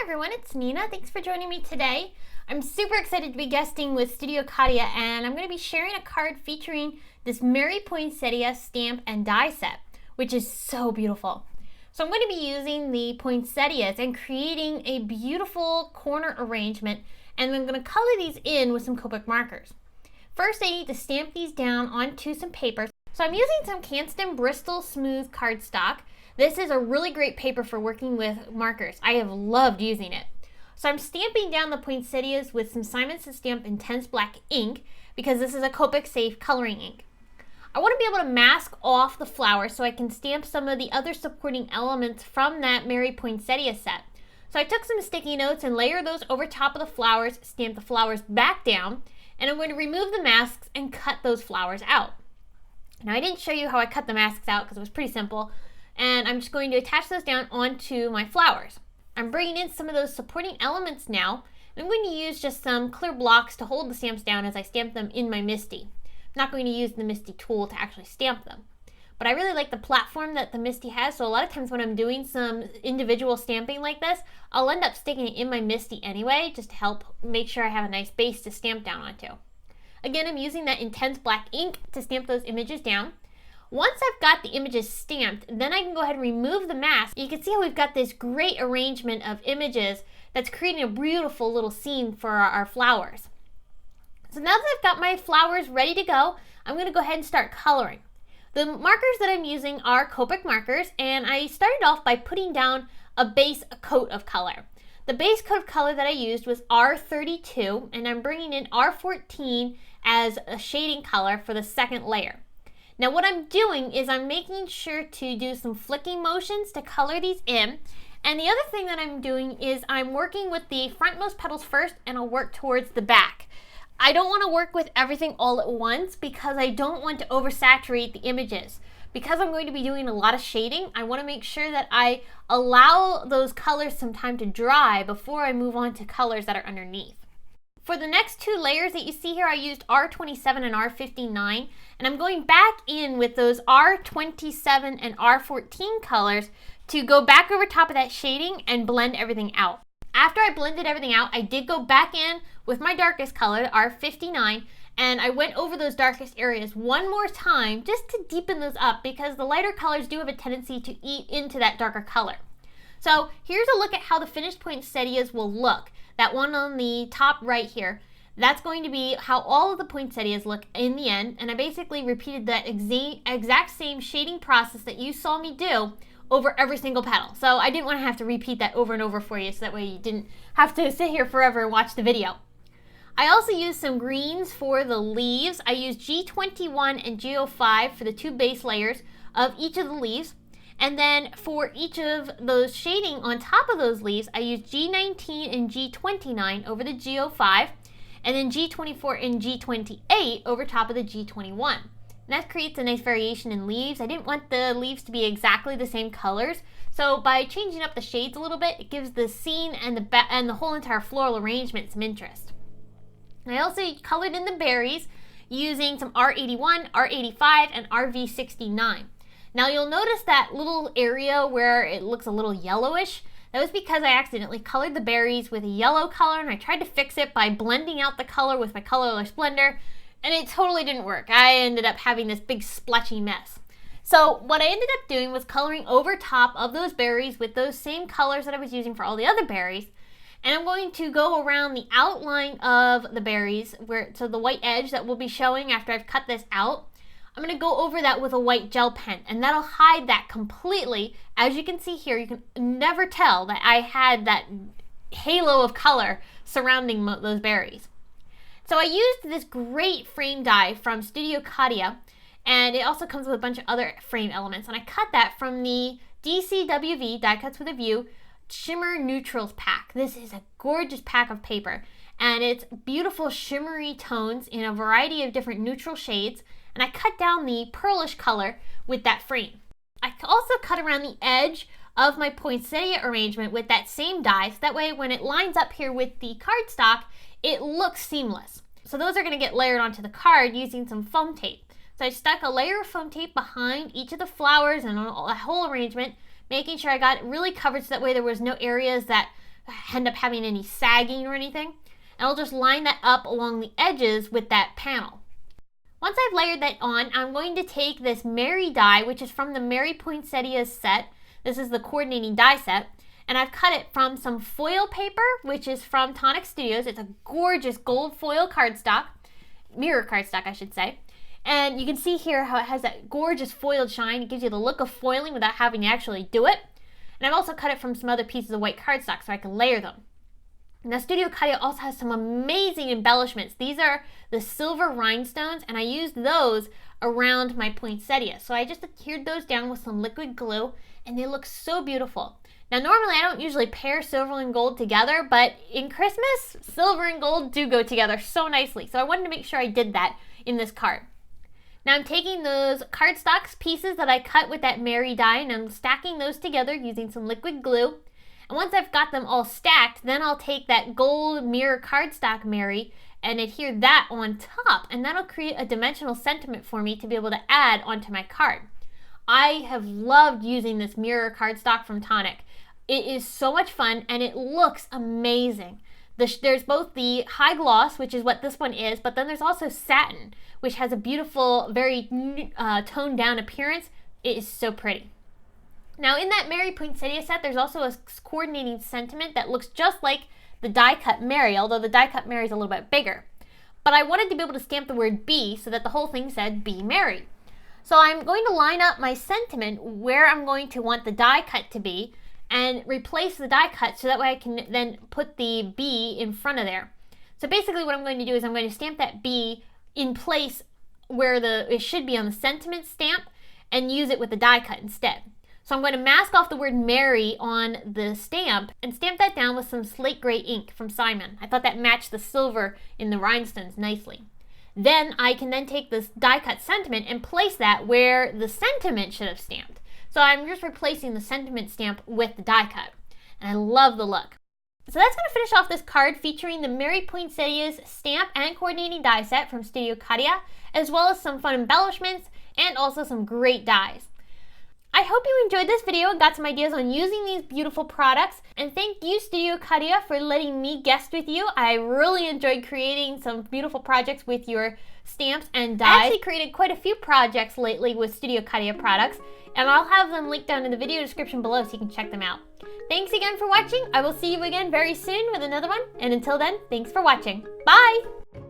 everyone, it's Nina. Thanks for joining me today. I'm super excited to be guesting with Studio Katia, and I'm going to be sharing a card featuring this Mary Poinsettia stamp and die set, which is so beautiful. So I'm going to be using the poinsettias and creating a beautiful corner arrangement, and I'm going to color these in with some Copic markers. First, I need to stamp these down onto some paper. So I'm using some Canson Bristol smooth cardstock. This is a really great paper for working with markers. I have loved using it. So I'm stamping down the poinsettias with some Simon Says Stamp Intense Black ink because this is a Copic safe coloring ink. I want to be able to mask off the flowers so I can stamp some of the other supporting elements from that Mary Poinsettia set. So I took some sticky notes and layered those over top of the flowers, stamped the flowers back down, and I'm going to remove the masks and cut those flowers out. Now I didn't show you how I cut the masks out because it was pretty simple, and I'm just going to attach those down onto my flowers. I'm bringing in some of those supporting elements now, and I'm going to use just some clear blocks to hold the stamps down as I stamp them in my MISTI. I'm not going to use the MISTI tool to actually stamp them. But I really like the platform that the MISTI has, so a lot of times when I'm doing some individual stamping like this, I'll end up sticking it in my MISTI anyway, just to help make sure I have a nice base to stamp down onto. Again, I'm using that intense black ink to stamp those images down. Once I've got the images stamped, then I can go ahead and remove the mask. You can see how we've got this great arrangement of images that's creating a beautiful little scene for our flowers. So now that I've got my flowers ready to go, I'm going to go ahead and start coloring. The markers that I'm using are Copic markers, and I started off by putting down a base coat of color. The base coat of color that I used was R32, and I'm bringing in R14 as a shading color for the second layer. Now what I'm doing is I'm making sure to do some flicking motions to color these in. And the other thing that I'm doing is I'm working with the frontmost petals first, and I'll work towards the back. I don't want to work with everything all at once because I don't want to oversaturate the images. Because I'm going to be doing a lot of shading, I want to make sure that I allow those colors some time to dry before I move on to colors that are underneath. For the next two layers that you see here, I used R27 and R59, and I'm going back in with those R27 and R14 colors to go back over top of that shading and blend everything out. After I blended everything out, I did go back in with my darkest color, R59, and I went over those darkest areas one more time just to deepen those up because the lighter colors do have a tendency to eat into that darker color. So here's a look at how the finished poinsettias will look. That one on the top right here, that's going to be how all of the poinsettias look in the end, and I basically repeated that exact same shading process that you saw me do over every single petal. So I didn't want to have to repeat that over and over for you so that way you didn't have to sit here forever and watch the video. I also used some greens for the leaves. I used G21 and G05 for the two base layers of each of the leaves. And then for each of those shading on top of those leaves, I used G19 and G29 over the G05, and then G24 and G28 over top of the G21. And that creates a nice variation in leaves. I didn't want the leaves to be exactly the same colors, so by changing up the shades a little bit, it gives the scene and the whole entire floral arrangement some interest. I also colored in the berries using some R81, R85, and RV69. Now you'll notice that little area where it looks a little yellowish. That was because I accidentally colored the berries with a yellow color, and I tried to fix it by blending out the color with my colorless blender, and it totally didn't work. I ended up having this big splotchy mess. So what I ended up doing was coloring over top of those berries with those same colors that I was using for all the other berries, and I'm going to go around the outline of the berries, so the white edge that will be showing after I've cut this out. I'm going to go over that with a white gel pen, and that'll hide that completely. As you can see here, you can never tell that I had that halo of color surrounding those berries. So I used this great frame die from Studio Katia, and it also comes with a bunch of other frame elements, and I cut that from the DCWV, Die Cuts with a View, Shimmer Neutrals pack. This is a gorgeous pack of paper, and it's beautiful shimmery tones in a variety of different neutral shades, and I cut down the pearlish color with that frame. I also cut around the edge of my poinsettia arrangement with that same die, so that way when it lines up here with the cardstock, it looks seamless. So those are going to get layered onto the card using some foam tape. So I stuck a layer of foam tape behind each of the flowers and a whole arrangement, making sure I got it really covered so that way there was no areas that end up having any sagging or anything. And I'll just line that up along the edges with that panel. Once I've layered that on, I'm going to take this Mary die, which is from the Mary Poinsettia set. This is the coordinating die set. And I've cut it from some foil paper, which is from Tonic Studios. It's a gorgeous gold foil cardstock, mirror cardstock I should say. And you can see here how it has that gorgeous foiled shine. It gives you the look of foiling without having to actually do it. And I've also cut it from some other pieces of white cardstock so I can layer them. Now Studio Katia also has some amazing embellishments. These are the silver rhinestones, and I used those around my poinsettia. So I just adhered those down with some liquid glue, and they look so beautiful. Now normally I don't usually pair silver and gold together, but in Christmas, silver and gold do go together so nicely. So I wanted to make sure I did that in this card. Now I'm taking those cardstock pieces that I cut with that Mary die, and I'm stacking those together using some liquid glue. And once I've got them all stacked, then I'll take that gold mirror cardstock Mary and adhere that on top, and that'll create a dimensional sentiment for me to be able to add onto my card. I have loved using this mirror cardstock from Tonic. It is so much fun and it looks amazing. There's both the high gloss, which is what this one is, but then there's also satin, which has a beautiful, very toned down appearance. It is so pretty. Now in that Mary Poinsettia set, there's also a coordinating sentiment that looks just like the die cut Mary, although the die cut Mary is a little bit bigger. But I wanted to be able to stamp the word B so that the whole thing said Be Merry. So I'm going to line up my sentiment where I'm going to want the die cut to be and replace the die cut so that way I can then put the B in front of there. So basically what I'm going to do is I'm going to stamp that B in place where it should be on the sentiment stamp and use it with the die cut instead. So I'm going to mask off the word Mary on the stamp and stamp that down with some slate gray ink from Simon. I thought that matched the silver in the rhinestones nicely. Then I can then take this die cut sentiment and place that where the sentiment should have stamped. So I'm just replacing the sentiment stamp with the die cut. And I love the look. So that's going to finish off this card featuring the Mary Poinsettia's stamp and coordinating die set from Studio Katia, as well as some fun embellishments and also some great dies. I hope you enjoyed this video and got some ideas on using these beautiful products. And thank you, Studio Katia, for letting me guest with you. I really enjoyed creating some beautiful projects with your stamps and dies. I actually created quite a few projects lately with Studio Katia products, and I'll have them linked down in the video description below so you can check them out. Thanks again for watching. I will see you again very soon with another one. And until then, thanks for watching. Bye!